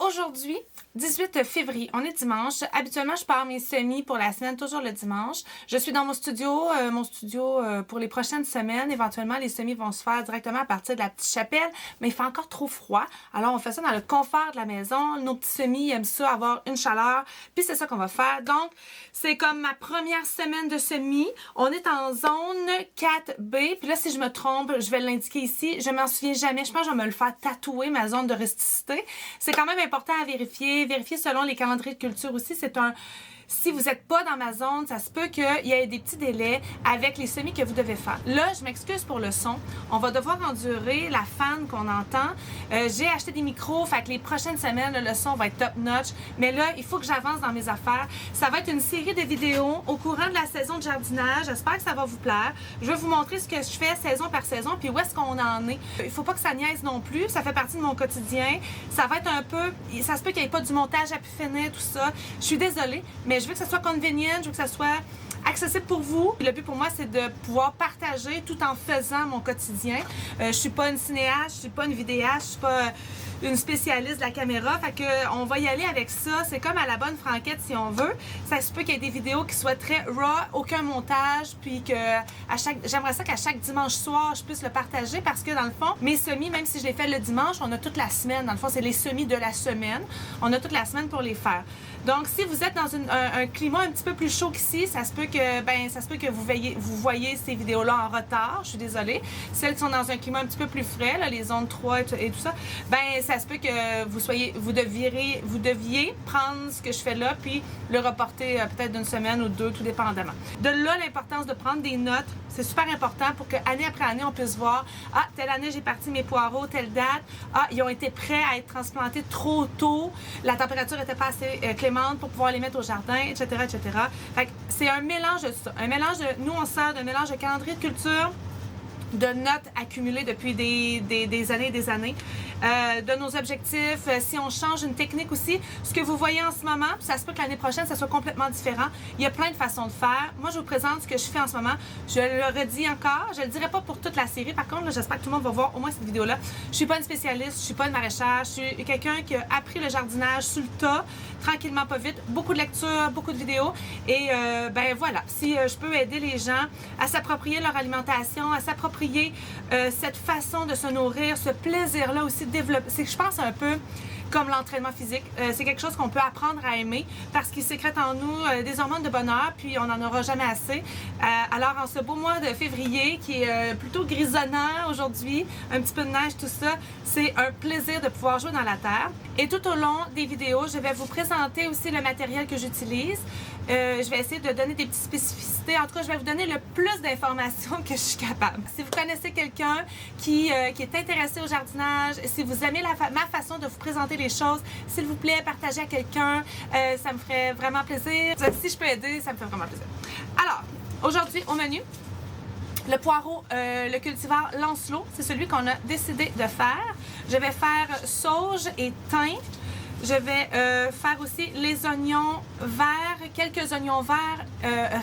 Aujourd'hui, 18 février, on est dimanche. Habituellement, je pars mes semis pour la semaine, toujours le dimanche. Je suis dans mon studio pour les prochaines semaines. Éventuellement, les semis vont se faire directement à partir de la petite chapelle, mais il fait encore trop froid. Alors, on fait ça dans le confort de la maison. Nos petits semis aiment ça, avoir une chaleur, puis c'est ça qu'on va faire. Donc, c'est comme ma première semaine de semis. On est en zone 4B, puis là, si je me trompe, je vais l'indiquer ici. Je m'en souviens jamais. Je pense que je vais me le faire tatouer, ma zone de rusticité. C'est quand même important à vérifier selon les calendriers de culture aussi. Si vous n'êtes pas dans ma zone, ça se peut qu'il y ait des petits délais avec les semis que vous devez faire. Là, je m'excuse pour le son. On va devoir endurer la fan qu'on entend. J'ai acheté des micros, fait que les prochaines semaines, là, le son va être top notch. Mais là, il faut que j'avance dans mes affaires. Ça va être une série de vidéos au courant de la saison de jardinage. J'espère que ça va vous plaire. Je vais vous montrer ce que je fais saison par saison, puis où est-ce qu'on en est. Il faut pas que ça niaise non plus. Ça fait partie de mon quotidien. Ça va être un peu... Ça se peut qu'il n'y ait pas du montage à pu finir, tout ça. Je suis désolée, mais je veux que ça soit convenient, je veux que ça soit accessible pour vous. Le but pour moi, c'est de pouvoir partager tout en faisant mon quotidien. Je suis pas une cinéaste, je suis pas une vidéaste, je suis pas une spécialiste de la caméra. Fait que on va y aller avec ça. C'est comme à la bonne franquette si on veut. Ça se peut qu'il y ait des vidéos qui soient très raw, aucun montage, puis que j'aimerais ça qu'à chaque dimanche soir, je puisse le partager parce que dans le fond, mes semis, même si je les fais le dimanche, on a toute la semaine. Dans le fond, c'est les semis de la semaine. On a toute la semaine pour les faire. Donc, si vous êtes dans un climat un petit peu plus chaud qu'ici, ça se peut que vous voyez ces vidéos-là en retard. Je suis désolée. Celles qui sont dans un climat un petit peu plus frais, là, les zones 3 et tout ça, ça se peut que vous deviez prendre ce que je fais là puis le reporter peut-être d'une semaine ou deux, tout dépendamment. De là, l'importance de prendre des notes. C'est super important pour que année après année, on puisse voir « Ah, telle année, j'ai parti mes poireaux, telle date. Ah, ils ont été prêts à être transplantés trop tôt. La température n'était pas assez clémente pour pouvoir les mettre au jardin, etc., etc. » Fait que c'est un mélange de ça. Nous, on sort d'un mélange de calendrier de culture, de notes accumulées depuis des années et des années, de nos objectifs, si on change une technique aussi, ce que vous voyez en ce moment, ça se peut que l'année prochaine, ça soit complètement différent. Il y a plein de façons de faire. Moi, je vous présente ce que je fais en ce moment. Je le redis encore, je le dirai pas pour toute la série. Par contre, j'espère que tout le monde va voir au moins cette vidéo-là. Je suis pas une spécialiste, je suis pas une maraîchère, je suis quelqu'un qui a appris le jardinage sur le tas, tranquillement, pas vite. Beaucoup de lectures, beaucoup de vidéos. Et voilà, si je peux aider les gens à s'approprier leur alimentation, à s'approprier cette façon de se nourrir, ce plaisir-là aussi de développer. C'est, je pense, un peu comme l'entraînement physique. C'est quelque chose qu'on peut apprendre à aimer parce qu'il sécrète en nous des hormones de bonheur, puis on n'en aura jamais assez. Alors, en ce beau mois de février, qui est plutôt grisonnant aujourd'hui, un petit peu de neige, tout ça, c'est un plaisir de pouvoir jouer dans la terre. Et tout au long des vidéos, je vais vous présenter aussi le matériel que j'utilise. Je vais essayer de donner des petites spécificités. En tout cas, je vais vous donner le plus d'informations que je suis capable. Si vous connaissez quelqu'un qui est intéressé au jardinage, si vous aimez ma façon de vous présenter les choses, s'il vous plaît, partagez à quelqu'un. Ça me ferait vraiment plaisir. Si je peux aider, ça me fait vraiment plaisir. Alors, aujourd'hui, au menu, le poireau, le cultivar Lancelot, c'est celui qu'on a décidé de faire. Je vais faire sauge et thym. Je vais faire aussi les oignons verts, quelques oignons verts,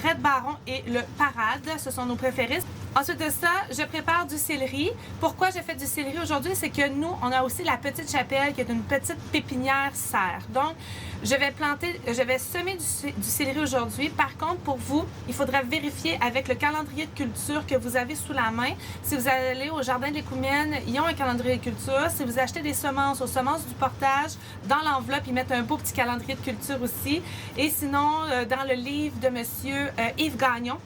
Red Baron et le Parade. Ce sont nos préférés. Ensuite de ça, je prépare du céleri. Pourquoi j'ai fait du céleri aujourd'hui? C'est que nous, on a aussi la petite chapelle qui est une petite pépinière serre. Donc, je vais semer du céleri aujourd'hui. Par contre, pour vous, il faudra vérifier avec le calendrier de culture que vous avez sous la main. Si vous allez au jardin de l'Écoumène, ils ont un calendrier de culture. Si vous achetez des semences aux semences du portage, dans l'enveloppe, ils mettent un beau petit calendrier de culture aussi. Et sinon, dans le livre de Monsieur Yves Gagnon,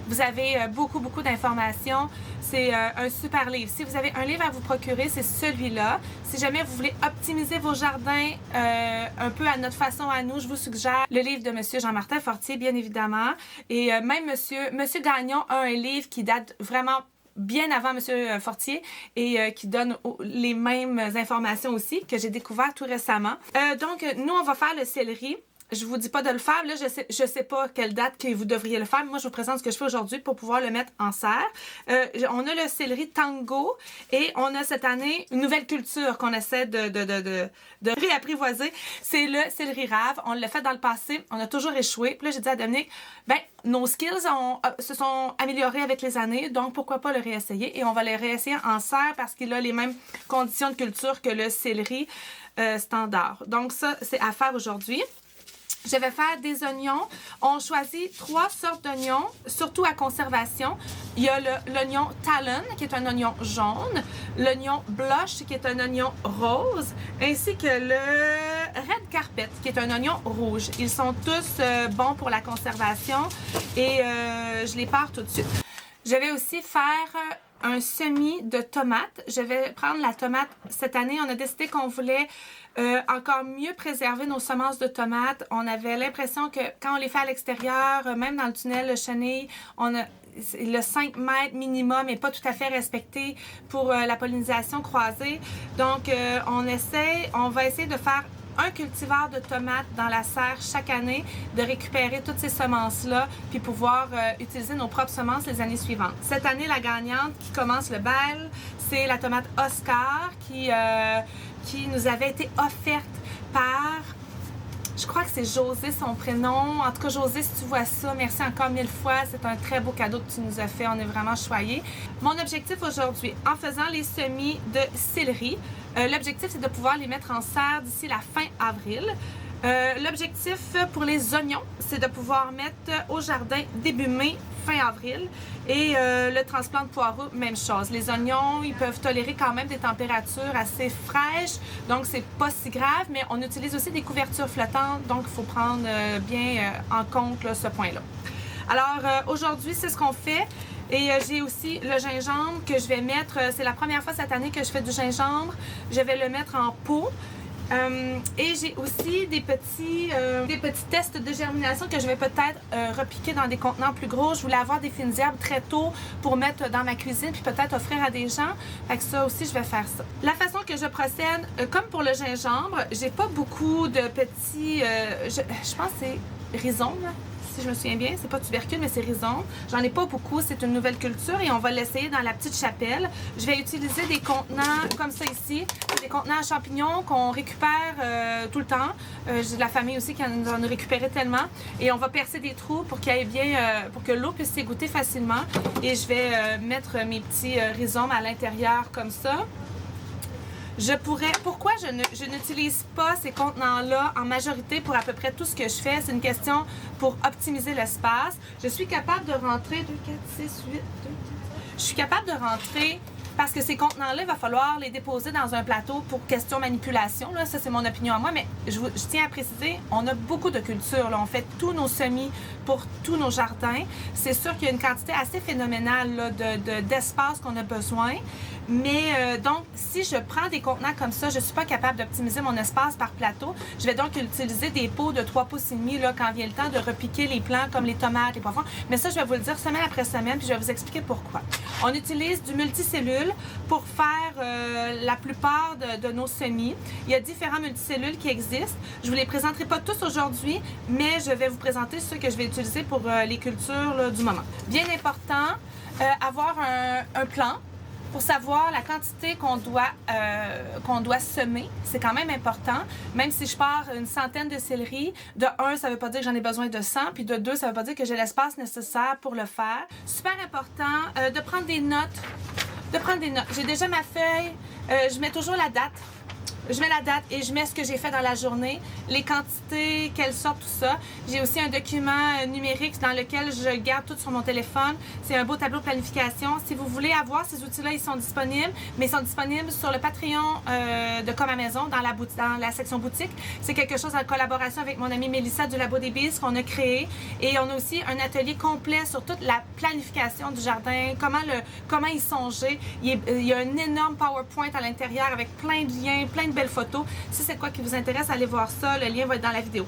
vous avez beaucoup d'informations. C'est un super livre. Si vous avez un livre à vous procurer, c'est celui-là. Si jamais vous voulez optimiser vos jardins un peu à notre façon à nous, je vous suggère le livre de Monsieur Jean-Martin Fortier, bien évidemment. Et même Monsieur Gagnon a un livre qui date vraiment bien avant Monsieur Fortier et qui donne les mêmes informations aussi que j'ai découvert tout récemment. Donc, nous, on va faire le céleri. je vous dis pas de le faire. Là, je sais pas quelle date que vous devriez le faire. Moi, je vous présente ce que je fais aujourd'hui pour pouvoir le mettre en serre. On a le céleri tango et on a cette année une nouvelle culture qu'on essaie de réapprivoiser. C'est le céleri rave. On l'a fait dans le passé. On a toujours échoué. Puis là, j'ai dit à Dominique, nos skills se sont améliorés avec les années, donc pourquoi pas le réessayer? Et on va le réessayer en serre parce qu'il a les mêmes conditions de culture que le céleri standard. Donc ça, c'est à faire aujourd'hui. Je vais faire des oignons. On choisit 3 sortes d'oignons, surtout à conservation. Il y a l'oignon Talon, qui est un oignon jaune, l'oignon Blush, qui est un oignon rose, ainsi que le Red Carpet, qui est un oignon rouge. Ils sont tous bons pour la conservation et je les pars tout de suite. Je vais aussi faire un semis de tomates. Je vais prendre la tomate. Cette année, on a décidé qu'on voulait encore mieux préserver nos semences de tomates. On avait l'impression que quand on les fait à l'extérieur, même dans le tunnel, le chenille, le 5 mètres minimum n'est pas tout à fait respecté pour la pollinisation croisée. Donc, on va essayer de faire un cultivar de tomates dans la serre chaque année, de récupérer toutes ces semences-là, puis pouvoir utiliser nos propres semences les années suivantes. Cette année, la gagnante qui commence le bal, c'est la tomate Oscar qui nous avait été offerte par... Je crois que c'est José, son prénom. En tout cas, José, si tu vois ça, merci encore 1000 fois. C'est un très beau cadeau que tu nous as fait. On est vraiment choyés. Mon objectif aujourd'hui, en faisant les semis de céleri, l'objectif, c'est de pouvoir les mettre en serre d'ici la fin avril. L'objectif pour les oignons, c'est de pouvoir mettre au jardin début mai, fin avril. Et le transplant de poireaux, même chose. Les oignons, ils peuvent tolérer quand même des températures assez fraîches, donc c'est pas si grave, mais on utilise aussi des couvertures flottantes, donc il faut prendre bien en compte là, ce point-là. Alors aujourd'hui, c'est ce qu'on fait. Et j'ai aussi le gingembre que je vais mettre, c'est la première fois cette année que je fais du gingembre. Je vais le mettre en pot. Et j'ai aussi des petits tests de germination que je vais peut-être repiquer dans des contenants plus gros. Je voulais avoir des fines herbes très tôt pour mettre dans ma cuisine puis peut-être offrir à des gens. Fait que ça aussi, je vais faire ça. La façon que je procède, comme pour le gingembre, j'ai pas beaucoup de petits... je pense que c'est rhizome, là. Si je me souviens bien, c'est pas tubercule, mais c'est rhizome. J'en ai pas beaucoup, c'est une nouvelle culture et on va l'essayer dans la petite chapelle. Je vais utiliser des contenants comme ça ici, des contenants à champignons qu'on récupère tout le temps. J'ai de la famille aussi qui en a récupéré tellement. Et on va percer des trous pour qu'il y ait bien, pour que l'eau puisse s'égoutter facilement. Et je vais mettre mes petits rhizomes à l'intérieur comme ça. Pourquoi je n'utilise pas ces contenants-là en majorité pour à peu près tout ce que je fais? C'est une question pour optimiser l'espace. Je suis capable de rentrer 2, 4, 6, 8, 2, 4. Je suis capable de rentrer parce que ces contenants-là, il va falloir les déposer dans un plateau pour question manipulation. Là. Ça, c'est mon opinion à moi, mais je tiens à préciser, on a beaucoup de cultures. Là. On fait tous nos semis pour tous nos jardins. C'est sûr qu'il y a une quantité assez phénoménale là, d'espace qu'on a besoin. Mais donc, si je prends des contenants comme ça, je ne suis pas capable d'optimiser mon espace par plateau. Je vais donc utiliser des pots de 3 pouces et demi là, quand vient le temps de repiquer les plants comme les tomates, les poivrons. Mais ça, je vais vous le dire semaine après semaine, puis je vais vous expliquer pourquoi. On utilise du multicellule pour faire la plupart de nos semis. Il y a différents multicellules qui existent. Je ne vous les présenterai pas tous aujourd'hui, mais je vais vous présenter ceux que je vais utiliser pour les cultures là, du moment. Bien important, avoir un plan pour savoir la quantité qu'on doit semer. C'est quand même important. Même si je pars une centaine de céleri, de 1, ça ne veut pas dire que j'en ai besoin de 100, puis de 2, ça ne veut pas dire que j'ai l'espace nécessaire pour le faire. Super important de prendre des notes. J'ai déjà ma feuille. Je mets toujours la date. Je mets la date et je mets ce que j'ai fait dans la journée, les quantités, quelles sortent, tout ça. J'ai aussi un document numérique dans lequel je garde tout sur mon téléphone. C'est un beau tableau de planification. Si vous voulez avoir ces outils-là, ils sont disponibles, mais ils sont disponibles sur le Patreon de Comme à Maison, dans la section boutique. C'est quelque chose en collaboration avec mon amie Mélissa du Labo des Bees qu'on a créé. Et on a aussi un atelier complet sur toute la planification du jardin, comment y songer. Il y a un énorme PowerPoint à l'intérieur avec plein de liens, plein de belles photos. Si c'est quoi qui vous intéresse, allez voir ça. Le lien va être dans la vidéo.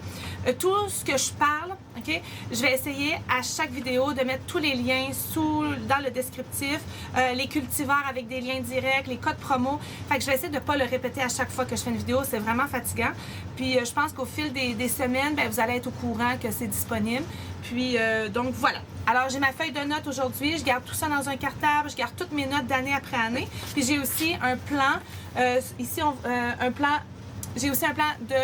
Tout ce que je parle, OK? Je vais essayer à chaque vidéo de mettre tous les liens dans le descriptif, les cultivars avec des liens directs, les codes promo. Fait que je vais essayer de ne pas le répéter à chaque fois que je fais une vidéo, c'est vraiment fatigant. Puis je pense qu'au fil des semaines, vous allez être au courant que c'est disponible. Puis donc voilà. Alors j'ai ma feuille de notes aujourd'hui, je garde tout ça dans un cartable, je garde toutes mes notes d'année après année. Puis j'ai aussi un plan, j'ai aussi un plan de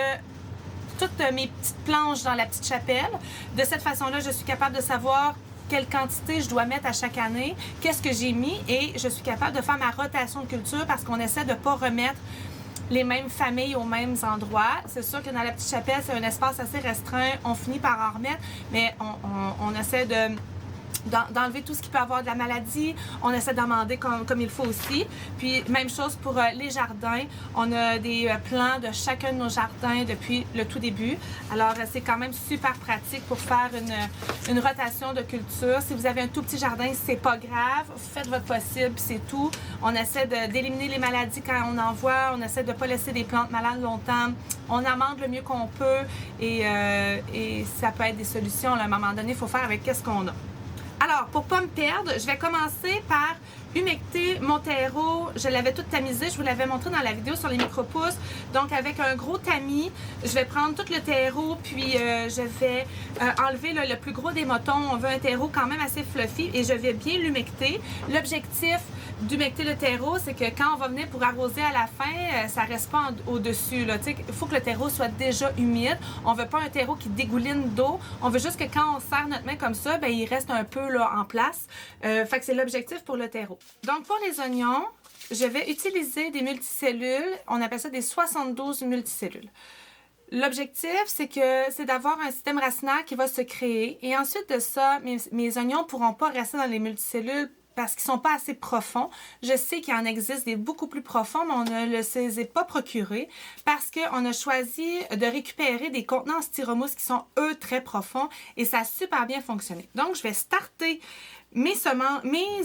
toutes mes petites planches dans la petite chapelle. De cette façon-là, je suis capable de savoir quelle quantité je dois mettre à chaque année, qu'est-ce que j'ai mis, et je suis capable de faire ma rotation de culture parce qu'on essaie de ne pas remettre les mêmes familles aux mêmes endroits. C'est sûr que dans la petite chapelle, c'est un espace assez restreint. On finit par en remettre, mais on essaie d'enlever tout ce qui peut avoir de la maladie. On essaie d'amender comme il faut aussi. Puis, même chose pour les jardins. On a des plans de chacun de nos jardins depuis le tout début. Alors, c'est quand même super pratique pour faire une rotation de culture. Si vous avez un tout petit jardin, c'est pas grave. Faites votre possible, c'est tout. On essaie d'éliminer les maladies quand on en voit. On essaie de pas laisser des plantes malades longtemps. On amende le mieux qu'on peut et ça peut être des solutions. Là, à un moment donné, il faut faire avec qu'est-ce qu'on a. Alors, pour ne pas me perdre, je vais commencer par humecter mon terreau. Je l'avais tout tamisé, je vous l'avais montré dans la vidéo sur les micro-pousses. Donc, avec un gros tamis, je vais prendre tout le terreau, puis je vais enlever le plus gros des motons. On veut un terreau quand même assez fluffy et je vais bien l'humecter. L'objectif d'humecter le terreau, c'est que quand on va venir pour arroser à la fin, ça ne reste pas au-dessus. Il faut que le terreau soit déjà humide. On ne veut pas un terreau qui dégouline d'eau. On veut juste que quand on serre notre main comme ça, il reste un peu là, en place. Fait que c'est l'objectif pour le terreau. Donc, pour les oignons, je vais utiliser des multicellules. On appelle ça des 72 multicellules. L'objectif, c'est d'avoir un système racinaire qui va se créer. Et ensuite de ça, mes oignons ne pourront pas rester dans les multicellules parce qu'ils ne sont pas assez profonds. Je sais qu'il en existe des beaucoup plus profonds, mais on ne les a pas procurés parce qu'on a choisi de récupérer des contenants en styromousse qui sont, eux, très profonds et ça a super bien fonctionné. Donc, je vais starter mes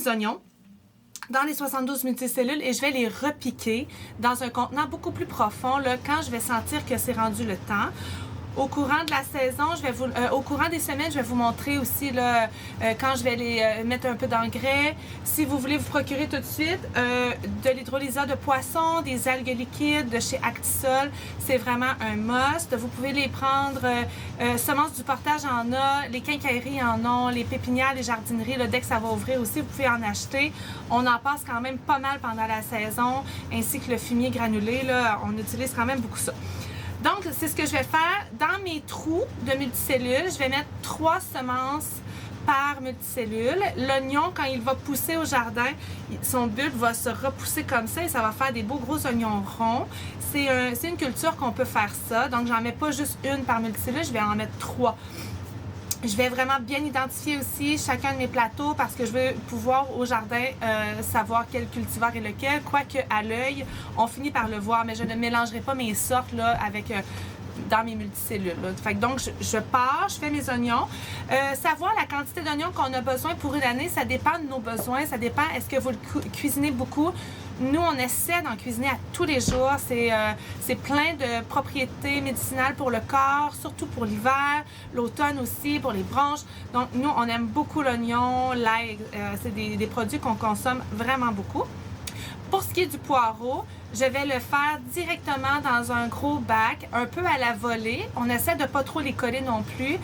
oignons dans les 72 multicellules et je vais les repiquer dans un contenant beaucoup plus profond là, quand je vais sentir que c'est rendu le temps. Au courant de la saison, au courant des semaines, je vais vous montrer aussi là, quand je vais les mettre un peu d'engrais. Si vous voulez vous procurer tout de suite de l'hydrolysat de poisson, des algues liquides de chez Actisol, c'est vraiment un must. Vous pouvez les prendre, Semences du Portage en a, les quincailleries en ont, les pépinières, les jardineries, là, dès que ça va ouvrir aussi, vous pouvez en acheter. On en passe quand même pas mal pendant la saison, ainsi que le fumier granulé, là, on utilise quand même beaucoup ça. Donc, c'est ce que je vais faire. Dans mes trous de multicellules, je vais mettre 3 semences par multicellule. L'oignon, quand il va pousser au jardin, son bulbe va se repousser comme ça et ça va faire des beaux gros oignons ronds. C'est une culture qu'on peut faire ça. Donc, j'en mets pas juste une par multicellule, je vais en mettre 3. Je vais vraiment bien identifier aussi chacun de mes plateaux parce que je veux pouvoir au jardin savoir quel cultivar est lequel. Quoique à l'œil, on finit par le voir, mais je ne mélangerai pas mes sortes là, avec dans mes multicellules. Là. Fait que donc, je pars, je fais mes oignons. Savoir la quantité d'oignons qu'on a besoin pour une année, ça dépend de nos besoins. Ça dépend, est-ce que vous le cuisinez beaucoup? Nous, on essaie d'en cuisiner à tous les jours. C'est plein de propriétés médicinales pour le corps, surtout pour l'hiver, l'automne aussi, pour les bronches. Donc, nous, on aime beaucoup l'oignon, l'ail. C'est des produits qu'on consomme vraiment beaucoup. Pour ce qui est du poireau, je vais le faire directement dans un gros bac, un peu à la volée. On essaie de ne pas trop les coller non plus.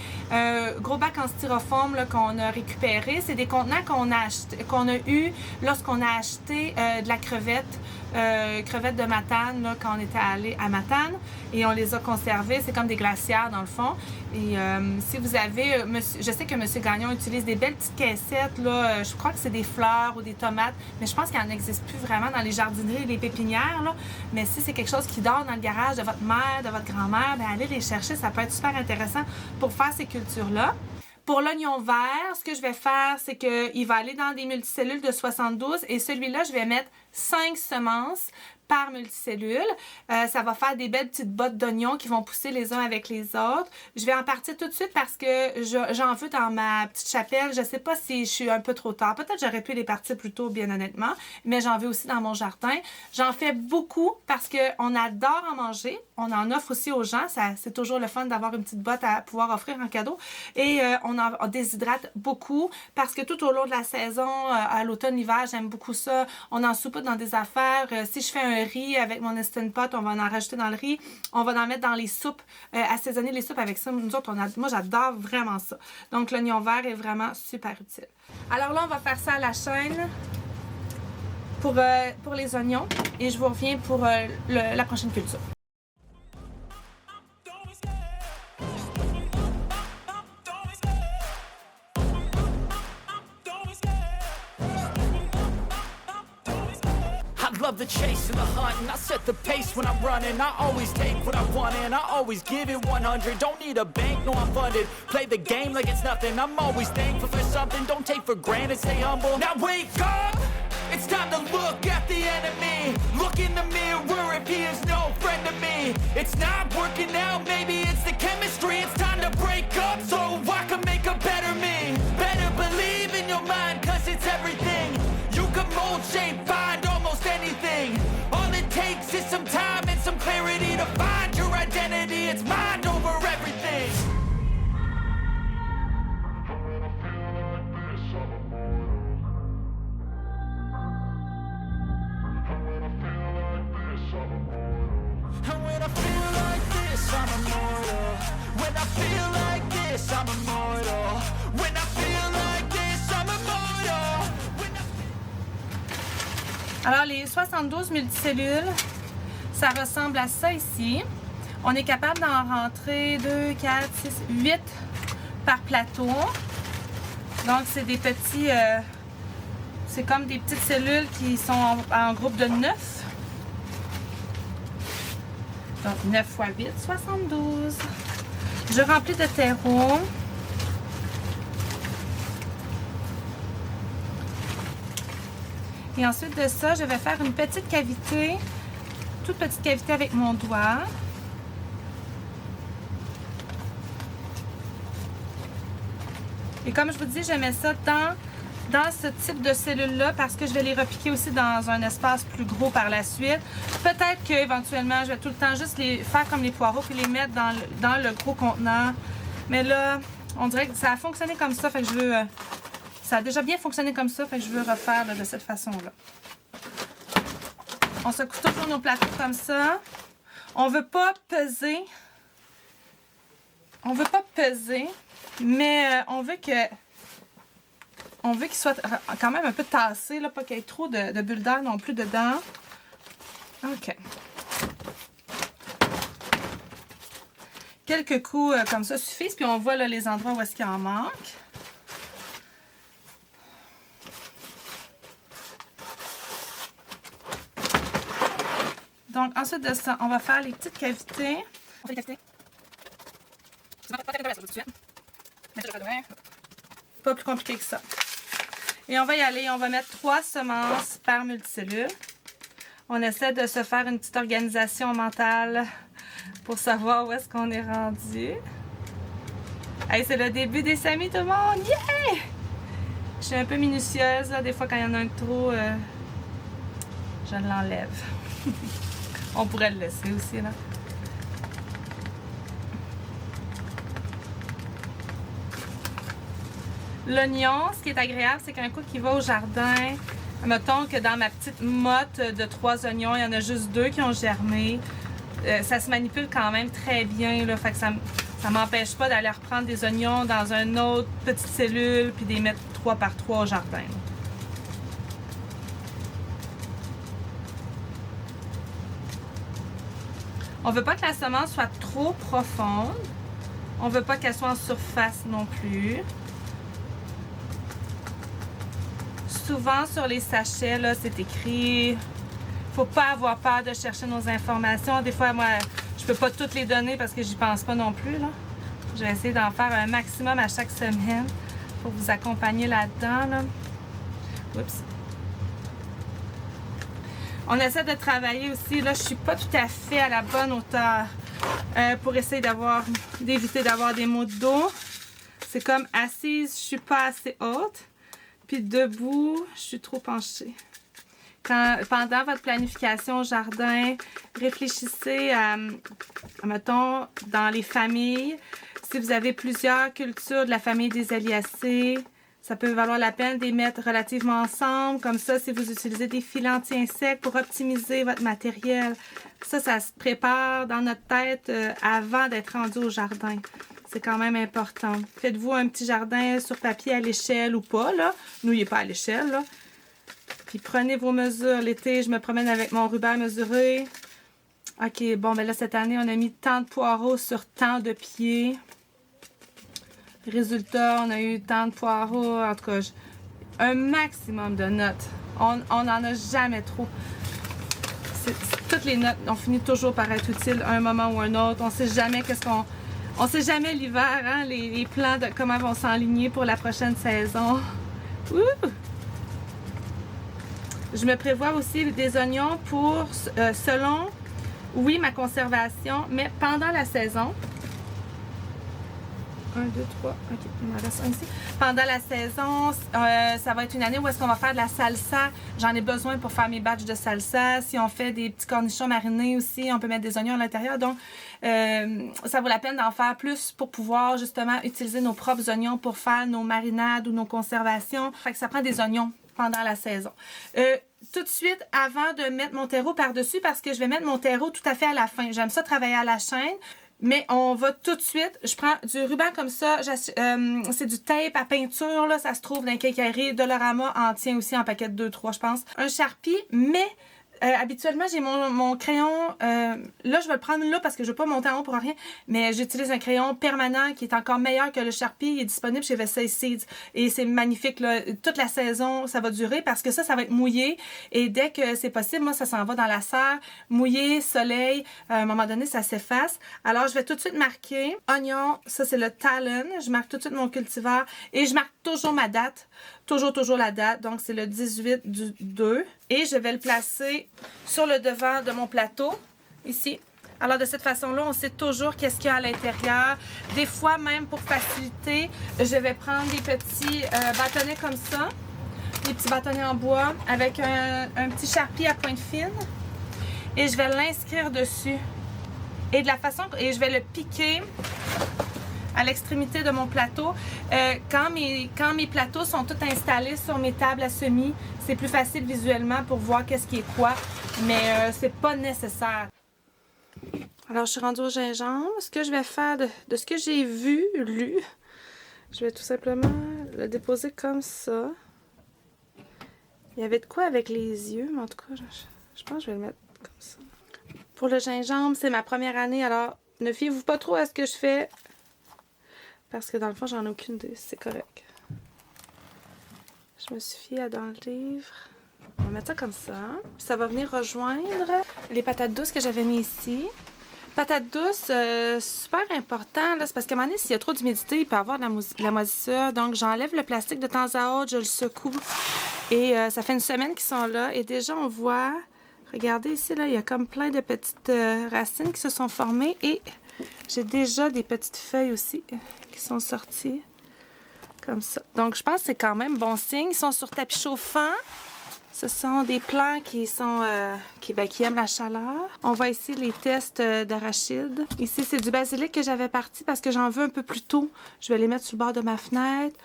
Gros bac en styrofoam qu'on a récupéré. C'est des contenants qu'on a eu lorsqu'on a acheté de la crevette de Matane là, quand on était allé à Matane et on les a conservés. C'est comme des glacières dans le fond. Et si vous avez, je sais que M. Gagnon utilise des belles petites caissettes, là, je crois que c'est des fleurs ou des tomates, mais je pense qu'il n'en existe plus vraiment dans les jardineries et les pépinières. Là. Mais si c'est quelque chose qui dort dans le garage de votre mère, de votre grand-mère, bien, allez les chercher, ça peut être super intéressant pour faire ces cultures-là. Pour l'oignon vert, ce que je vais faire, c'est qu'il va aller dans des multicellules de 72 et celui-là, je vais mettre 5 semences par multicellule. Ça va faire des belles petites bottes d'oignons qui vont pousser les uns avec les autres. Je vais en partir tout de suite parce que j'en veux dans ma petite chapelle. Je sais pas si je suis un peu trop tard. Peut-être j'aurais pu les partir plus tôt, bien honnêtement, mais j'en veux aussi dans mon jardin. J'en fais beaucoup parce qu'on adore en manger. On en offre aussi aux gens. C'est toujours le fun d'avoir une petite botte à pouvoir offrir en cadeau. Et on déshydrate beaucoup parce que tout au long de la saison, à l'automne, l'hiver, j'aime beaucoup ça. On en soupe dans des affaires. Si je fais un riz avec mon Instant Pot, on va en rajouter dans le riz. On va en mettre dans les soupes, assaisonner les soupes avec ça. Nous autres, moi, j'adore vraiment ça. Donc, l'oignon vert est vraiment super utile. Alors là, on va faire ça à la chaîne pour les oignons et je vous reviens pour la prochaine culture. Love the chase and the hunt, and I set the pace when I'm running. I always take what I want and I always give it 100. Don't need a bank, no, I'm funded. Play the game like it's nothing. I'm always thankful for something. Don't take for granted, stay humble. Now wake up! It's time to look at the enemy. Look in the mirror if he is no friend to me. It's not working out, maybe it's the chemistry. It's time to break up so I can make a better me. Better believe in your mind, cause it's everything. You can mold, shape, find almost anything. All it takes is some time and some clarity to find your identity. It's mind over everything. And when I feel like this, I'm immortal. When I feel like this, I'm immortal. When I feel like this, I'm immortal. Alors, les 72 multicellules, ça ressemble à ça ici. On est capable d'en rentrer 2, 4, 6, 8 par plateau. Donc, c'est des petits... c'est comme des petites cellules qui sont en groupe de 9. Donc, 9 x 8, 72. Je remplis de terreau. Et ensuite de ça, je vais faire une petite cavité, toute petite cavité avec mon doigt. Et comme je vous dis, je mets ça dans ce type de cellules-là parce que je vais les repiquer aussi dans un espace plus gros par la suite. Peut-être qu'éventuellement, je vais tout le temps juste les faire comme les poireaux puis les mettre dans le gros conteneur. Mais là, on dirait que ça a fonctionné comme ça, fait que je veux... ça a déjà bien fonctionné comme ça, fait que je veux refaire de cette façon-là. On se coupe toujours nos plateaux comme ça. On veut pas peser. On veut pas peser, mais on veut qu'il soit quand même un peu tassé, là, pas qu'il y ait trop de bulles d'air non plus dedans. OK. Quelques coups comme ça suffisent, puis on voit là, les endroits où est-ce qu'il en manque. Donc, ensuite de ça, on va faire les petites cavités. On fait les cavités. Pas plus compliqué que ça. Et on va y aller, on va mettre 3 semences par multicellule. On essaie de se faire une petite organisation mentale pour savoir où est-ce qu'on est rendu. Hey, c'est le début des semis, tout le monde! Yeah! Je suis un peu minutieuse, là. Des fois, quand il y en a un de trop, je l'enlève. On pourrait le laisser aussi, là. L'oignon, ce qui est agréable, c'est qu'un coup qui va au jardin, mettons que dans ma petite motte de 3 oignons, il y en a juste 2 qui ont germé. Ça se manipule quand même très bien, là, fait que ça m'empêche pas d'aller reprendre des oignons dans une autre petite cellule puis de les mettre 3 par 3 au jardin. On veut pas que la semence soit trop profonde. On veut pas qu'elle soit en surface non plus. Souvent sur les sachets, là, c'est écrit. Faut pas avoir peur de chercher nos informations. Des fois, moi, je peux pas toutes les donner parce que j'y pense pas non plus, là. Je vais essayer d'en faire un maximum à chaque semaine pour vous accompagner là-dedans, là. Oups. On essaie de travailler aussi. Là, je suis pas tout à fait à la bonne hauteur pour essayer d'éviter d'avoir des maux de dos. C'est comme assise, je suis pas assez haute. Puis debout, je suis trop penchée. Pendant votre planification au jardin, réfléchissez à, mettons, dans les familles, si vous avez plusieurs cultures de la famille des Eliacées, ça peut valoir la peine de les mettre relativement ensemble. Comme ça, si vous utilisez des filets anti-insectes pour optimiser votre matériel, ça se prépare dans notre tête avant d'être rendu au jardin. C'est quand même important. Faites-vous un petit jardin sur papier à l'échelle ou pas, là. Nous, il n'est pas à l'échelle, là. Puis prenez vos mesures. L'été, je me promène avec mon ruban mesuré. OK, bon, ben là, cette année, on a mis tant de poireaux sur tant de pieds. Résultat, on a eu tant de poireaux. En tout cas, un maximum de notes. On n'en a jamais trop. Toutes les notes, on finit toujours par être utiles à un moment ou un autre. On sait jamais on sait jamais l'hiver, hein, les plans de comment vont s'enligner pour la prochaine saison. Ouh! Je me prévois aussi des oignons pour, selon, oui, ma conservation, mais pendant la saison. 1, 2, 3, OK, il m'en reste un ici. Pendant la saison, ça va être une année où est-ce qu'on va faire de la salsa. J'en ai besoin pour faire mes batchs de salsa. Si on fait des petits cornichons marinés aussi, on peut mettre des oignons à l'intérieur. Donc, ça vaut la peine d'en faire plus pour pouvoir justement utiliser nos propres oignons pour faire nos marinades ou nos conservations. Fait que ça prend des oignons pendant la saison. Tout de suite, avant de mettre mon terreau par-dessus, parce que je vais mettre mon terreau tout à fait à la fin. J'aime ça travailler à la chaîne. Mais on va tout de suite, je prends du ruban comme ça, c'est du tape à peinture, là, ça se trouve dans les quincailleries. Dollarama en tient aussi en paquet de 2-3, je pense. Un Sharpie, mais habituellement, j'ai mon crayon, là, je vais le prendre là parce que je ne veux pas monter en haut pour rien, mais j'utilise un crayon permanent qui est encore meilleur que le Sharpie. Il est disponible chez Vessel Seeds et c'est magnifique, là. Toute la saison, ça va durer parce que ça va être mouillé et dès que c'est possible, moi, ça s'en va dans la serre, mouillé, soleil, à un moment donné, ça s'efface. Alors, je vais tout de suite marquer oignon, ça c'est le Talon, je marque tout de suite mon cultivar et je marque toujours ma date. Toujours la date. Donc, c'est le 18 du 2. Et je vais le placer sur le devant de mon plateau, ici. Alors, de cette façon-là, on sait toujours qu'est-ce qu'il y a à l'intérieur. Des fois, même pour faciliter, je vais prendre des petits bâtonnets comme ça. Des petits bâtonnets en bois avec un petit Sharpie à pointe fine. Et je vais l'inscrire dessus. Et je vais le piquer à l'extrémité de mon plateau. Quand mes plateaux sont tous installés sur mes tables à semis, c'est plus facile visuellement pour voir qu'est-ce qui est quoi, mais c'est pas nécessaire. Alors, je suis rendue au gingembre. Ce que je vais faire de ce que j'ai lu, je vais tout simplement le déposer comme ça. Il y avait de quoi avec les yeux, mais en tout cas, je pense que je vais le mettre comme ça. Pour le gingembre, c'est ma première année, alors ne fiez-vous pas trop à ce que je fais. Parce que dans le fond, j'en ai aucune idée. C'est correct. Je me suis fiée dans le livre. On va mettre ça comme ça. Ça va venir rejoindre les patates douces que j'avais mis ici. Patates douces, super important. C'est parce qu'à un moment donné, s'il y a trop d'humidité, il peut y avoir de la moisissure. Donc, j'enlève le plastique de temps à autre. Je le secoue. Et ça fait une semaine qu'ils sont là. Et déjà, on voit... Regardez ici, là, il y a comme plein de petites racines qui se sont formées. Et j'ai déjà des petites feuilles aussi qui sont sorties. Comme ça. Donc, je pense que c'est quand même bon signe. Ils sont sur tapis chauffant. Ce sont des plants qui sont qui aiment la chaleur. On voit ici les tests d'arachide. Ici, c'est du basilic que j'avais parti parce que j'en veux un peu plus tôt. Je vais les mettre sur le bord de ma fenêtre.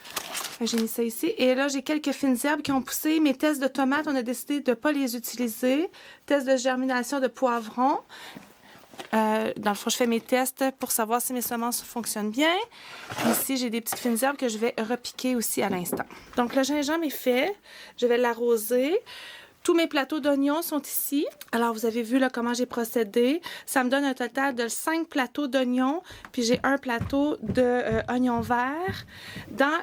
J'ai mis ça ici. Et là, j'ai quelques fines herbes qui ont poussé. Mes tests de tomates, on a décidé de ne pas les utiliser. Tests de germination de poivrons. Dans le fond, je fais mes tests pour savoir si mes semences fonctionnent bien. Ici, j'ai des petites fines herbes que je vais repiquer aussi à l'instant. Donc, le gingembre est fait. Je vais l'arroser. Tous mes plateaux d'oignons sont ici. Alors, vous avez vu là comment j'ai procédé. Ça me donne un total de 5 plateaux d'oignons. Puis, j'ai un plateau d'oignons verts.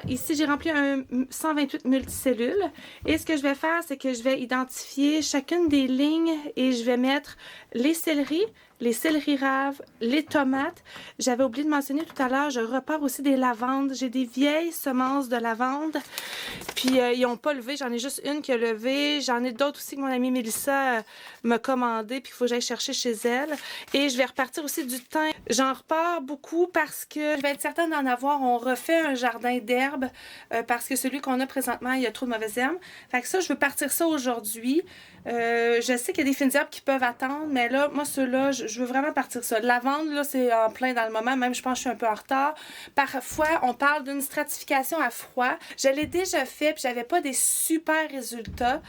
Ici, j'ai rempli un 128 multicellules. Et ce que je vais faire, c'est que je vais identifier chacune des lignes et je vais mettre les céleris, les céleris raves, les tomates. J'avais oublié de mentionner tout à l'heure, je repars aussi des lavandes. J'ai des vieilles semences de lavande. Puis ils n'ont pas levé, j'en ai juste une qui a levé. J'en ai d'autres aussi que mon amie Mélissa m'a commandé, puis il faut que j'aille chercher chez elle. Et je vais repartir aussi du thym. J'en repars beaucoup parce que je vais être certaine d'en avoir. On refait un jardin d'herbes parce que celui qu'on a présentement, il y a trop de mauvaises herbes. Fait que ça, je veux partir ça aujourd'hui. Je sais qu'il y a des fines herbes qui peuvent attendre, mais là, moi, ceux-là, je veux vraiment partir ça. Lavande, là, c'est en plein dans le moment. Même, je pense que je suis un peu en retard. Parfois, on parle d'une stratification à froid. Je l'ai déjà fait, puis j'avais pas des super résultats.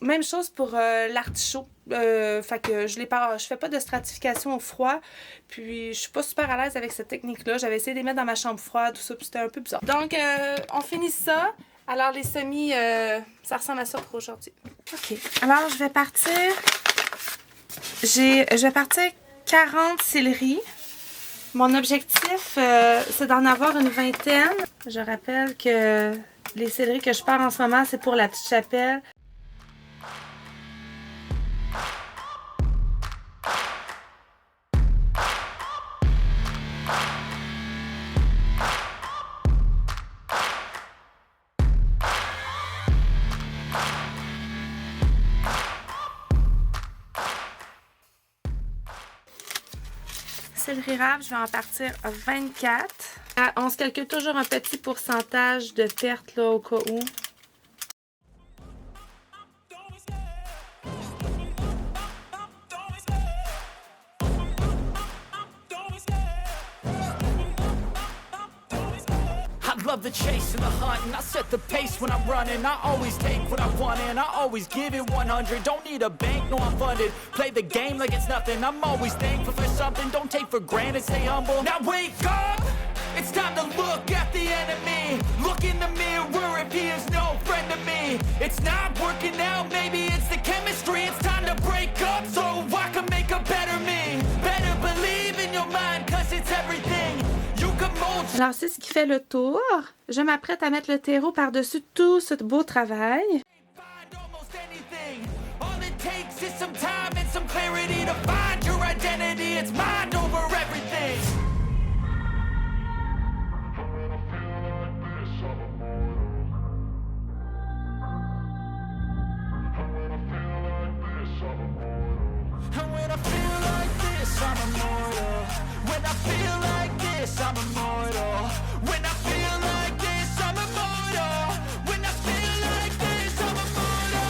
Même chose pour l'artichaut. Fait que je fais pas de stratification au froid. Puis, je suis pas super à l'aise avec cette technique-là. J'avais essayé de les mettre dans ma chambre froide, tout ça, puis c'était un peu bizarre. Donc, on finit ça. Alors, les semis, ça ressemble à ça pour aujourd'hui. OK. Alors, je vais partir... Je vais partir 40 céleris. Mon objectif, c'est d'en avoir une vingtaine. Je rappelle que les céleris que je pars en ce moment, c'est pour la Petite Chapelle. Céleri rave, je vais en partir 24. On se calcule toujours un petit pourcentage de perte là, au cas où. I love the chase and the hunt, and I set the pace when I'm running. I always take what I want and I always give it 100. Don't need a bank, no, I'm funded. Play the game like it's nothing. I'm always thankful for something. Don't take for granted, stay humble. Now wake up! It's time to look at the enemy. Look in the mirror if he is no friend to me. It's not working out, maybe it's the chemistry. It's time to break up so I can make a better me. Better believe in your mind, cause it's everything. Alors, c'est ce qui fait le tour. Je m'apprête à mettre le terreau par-dessus tout ce beau travail. I'm immortal. When I feel like this, I'm immortal. When I feel like this, I'm immortal.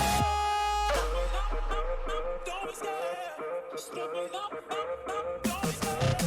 Don't be scared. Step it up, don't be scared.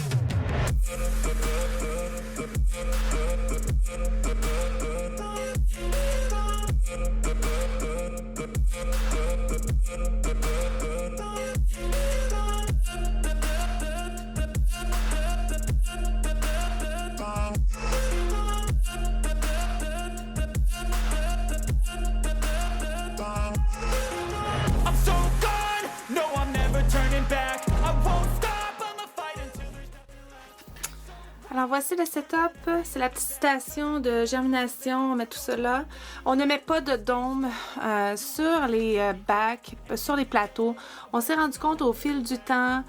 Alors voici le setup, c'est la petite station de germination, on met tout ça là. On ne met pas de dôme sur les bacs, sur les plateaux. On s'est rendu compte au fil du temps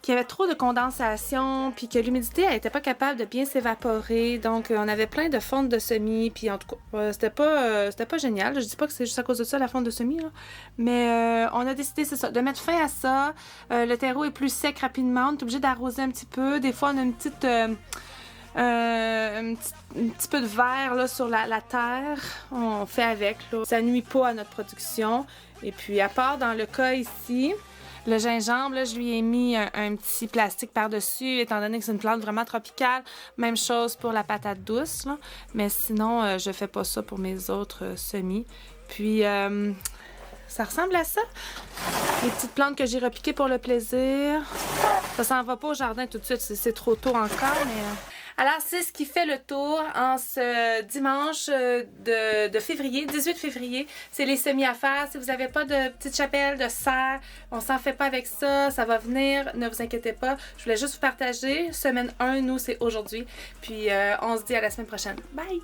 qu'il y avait trop de condensation, puis que l'humidité n'était pas capable de bien s'évaporer. Donc on avait plein de fonte de semis, puis en tout cas, c'était pas génial. Je dis pas que c'est juste à cause de ça la fonte de semis, là. Mais on a décidé, c'est ça, de mettre fin à ça. Le terreau est plus sec rapidement, on est obligé d'arroser un petit peu. Des fois, on a un petit peu de verre là, sur la terre. On fait avec, là. Ça nuit pas à notre production. Et puis, à part dans le cas ici, le gingembre, là, je lui ai mis un petit plastique par-dessus, étant donné que c'est une plante vraiment tropicale. Même chose pour la patate douce, là. Mais sinon, je fais pas ça pour mes autres semis. Puis, ça ressemble à ça. Les petites plantes que j'ai repiquées pour le plaisir. Ça s'en va pas au jardin tout de suite, c'est trop tôt encore, mais... Alors, c'est ce qui fait le tour en ce dimanche de février, 18 février. C'est les semis à faire. Si vous n'avez pas de petite chapelle, de serre, on s'en fait pas avec ça. Ça va venir, ne vous inquiétez pas. Je voulais juste vous partager. Semaine 1, nous, c'est aujourd'hui. Puis, on se dit à la semaine prochaine. Bye!